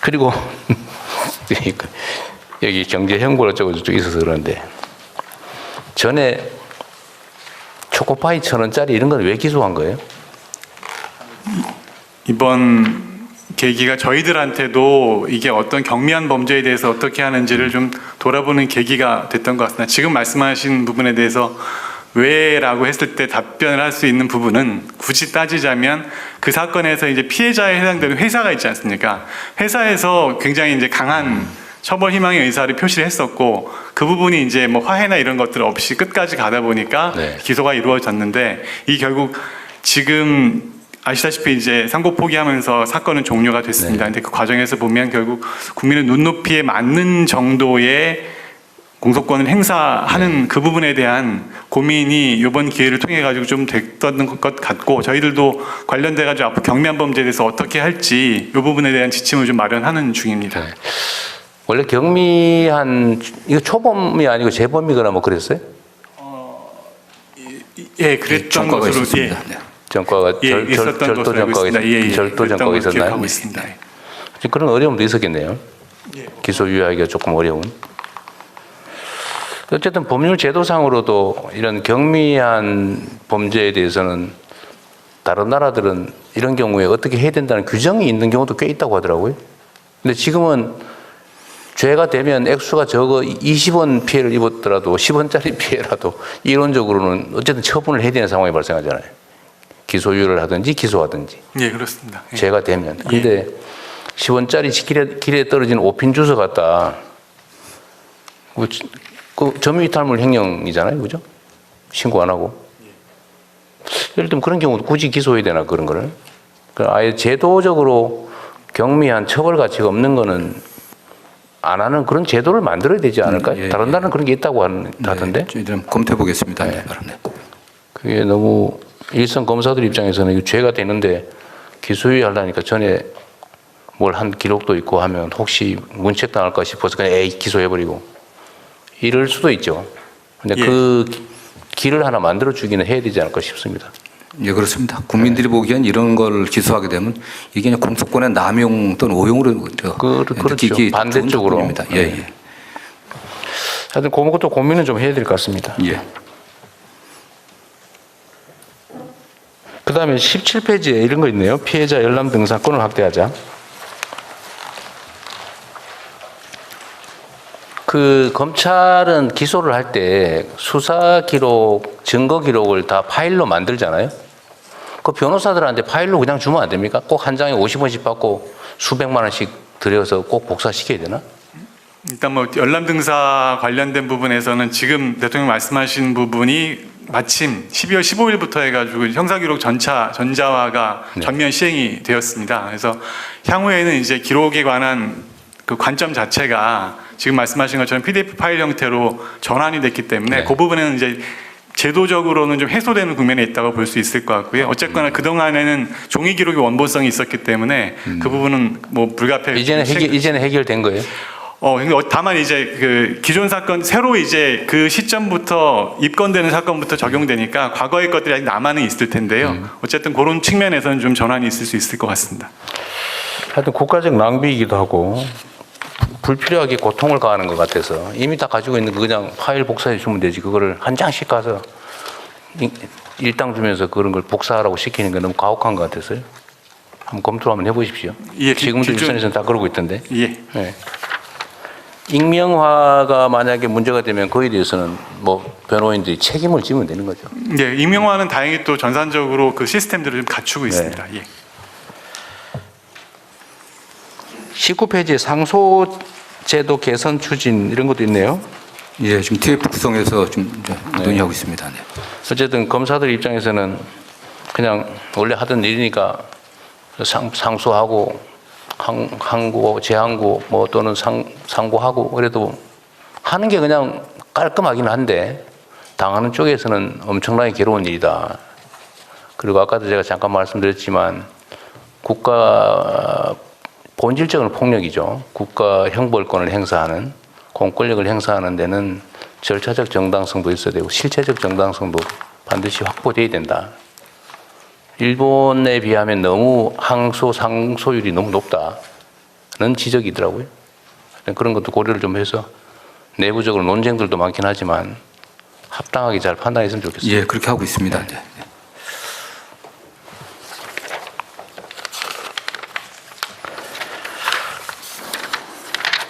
그리고 여기 경제 행보를 어쩌고 있어서 그러는데 전에 초코파이 1,000원짜리 이런 건 왜 기소한 거예요? 이번 계기가 저희들한테도 이게 어떤 경미한 범죄에 대해서 어떻게 하는지를 좀 돌아보는 계기가 됐던 것 같습니다. 지금 말씀하신 부분에 대해서 왜라고 했을 때 답변을 할 수 있는 부분은 굳이 따지자면 그 사건에서 이제 피해자에 해당되는 회사가 있지 않습니까? 회사에서 굉장히 이제 강한 처벌 희망의 의사를 표시를 했었고 그 부분이 이제 뭐 화해나 이런 것들 없이 끝까지 가다 보니까 네. 기소가 이루어졌는데 이 결국 지금 아시다시피 이제 상고 포기하면서 사건은 종료가 됐습니다. 네. 근데 그 과정에서 보면 결국 국민의 눈높이에 맞는 정도의 공소권을 행사하는 그 부분에 대한 고민이 이번 기회를 통해 가지고 좀 됐던 것 같고 저희들도 관련돼 가지고 앞으로 경미한 범죄에 대해서 어떻게 할지 이 부분에 대한 지침을 좀 마련하는 중입니다. 네. 원래 경미한 이거 초범이 아니고 재범이거나 뭐 그랬어요? 예, 그랬던 전과가 것으로 있었습니다. 네. 전과가 있었던 절도 것으로 알고 전과가 있습니다. 예, 절도 전과가 있었나요? 기억하고 있습니다. 예. 그런 어려움도 있었겠네요. 예. 기소 유예하기가 조금 어려운. 어쨌든 법률 제도상으로도 이런 경미한 범죄에 대해서는 다른 나라들은 이런 경우에 어떻게 해야 된다는 규정이 있는 경우도 꽤 있다고 하더라고요. 근데 지금은 죄가 되면 액수가 적어 20원 피해를 입었더라도 10원짜리 피해라도 이론적으로는 어쨌든 처분을 해야 되는 상황이 발생하잖아요. 기소유예를 하든지 기소하든지. 예, 그렇습니다. 예. 죄가 되면. 근데 10원짜리 길에 떨어진 5핀 주워 갖다 그 점유이탈물 횡령이잖아요, 그죠? 신고 안 하고. 예를 들면 그런 경우도 굳이 기소해야 되나 그런 거를. 아예 제도적으로 경미한 처벌 가치가 없는 거는 안 하는 그런 제도를 만들어야 되지 않을까요? 예, 다른 나라는 그런 게 있다고 하던데. 저희들은 검토해 보겠습니다. 네. 네. 그게 너무 일선 검사들 입장에서는 이거 죄가 되는데 기소유예 하려니까 전에 뭘 한 기록도 있고 하면 혹시 문책 당할까 싶어서 그냥 에이 기소해버리고 이럴 수도 있죠. 근데 예. 그 길을 하나 만들어 주기는 해야 되지 않을까 싶습니다. 예, 그렇습니다. 국민들이 보기엔 이런 걸 기소하게 되면 이게 그냥 공소권의 남용 또는 오용으로 느끼기 반대쪽으로. 좋은 작품입니다. 예, 예. 하여튼 그것도 고민은 좀 해야 될 것 같습니다. 예. 그 다음에 17페이지에 이런 거 있네요. 피해자 열람 등산권을 확대하자. 그 검찰은 기소를 할 때 수사 기록, 증거 기록을 다 파일로 만들잖아요. 그 변호사들한테 파일로 그냥 주면 안 됩니까? 꼭 한 장에 50원씩 받고 수백만 원씩 들여서 꼭 복사시켜야 되나? 일단 뭐 열람 등사 관련된 부분에서는 지금 대통령 말씀하신 부분이 마침 12월 15일부터 해가지고 형사기록 전자화가 네. 전면 시행이 되었습니다. 그래서 향후에는 이제 기록에 관한 그 관점 자체가 지금 말씀하신 것처럼 PDF 파일 형태로 전환이 됐기 때문에 네. 그 부분에는 이제 제도적으로는 좀 해소되는 국면에 있다고 볼 수 있을 것 같고요. 어쨌거나 그동안에는 종이 기록의 원본성이 있었기 때문에 그 부분은 뭐 불가피하게 이제는 해결된 거예요? 근데 다만 이제 그 기존 사건 새로 이제 그 시점부터 입건되는 사건부터 적용되니까 과거의 것들이 아직 남아는 있을 텐데요. 어쨌든 그런 측면에서는 좀 전환이 있을 수 있을 것 같습니다. 하여튼 국가적 낭비이기도 하고 불필요하게 고통을 가하는 것 같아서 이미 다 가지고 있는 거 그냥 파일 복사해 주면 되지 그거를 한 장씩 가서 일당 주면서 그런 걸 복사하라고 시키는 게 너무 가혹한 것 같아서요. 한번 검토 한번 해보십시오. 예, 지금도 일선에서는 다 그러고 있던데. 예. 네. 익명화가 만약에 문제가 되면 그에 대해서는 뭐 변호인들이 책임을 지면 되는 거죠. 예, 익명화는 다행히 또 전산적으로 그 시스템들을 좀 갖추고 있습니다. 예. 19페이지에 상소제도 개선 추진 이런 것도 있네요. 예, 지금 TF 구성해서 좀 논의하고 있습니다. 네. 어쨌든 검사들 입장에서는 그냥 원래 하던 일이니까 상소하고 항고, 재항고 뭐 또는 상고하고 그래도 하는 게 그냥 깔끔하긴 한데 당하는 쪽에서는 엄청나게 괴로운 일이다. 그리고 아까도 제가 잠깐 말씀드렸지만 국가 본질적인 폭력이죠. 국가 형벌권을 행사하는 공권력을 행사하는 데는 절차적 정당성도 있어야 되고 실체적 정당성도 반드시 확보돼야 된다. 일본에 비하면 너무 항소 상소율이 너무 높다는 지적이 있더라고요. 그런 것도 고려를 좀 해서 내부적으로 논쟁들도 많긴 하지만 합당하게 잘 판단했으면 좋겠습니다. 예, 그렇게 하고 있습니다. 이제.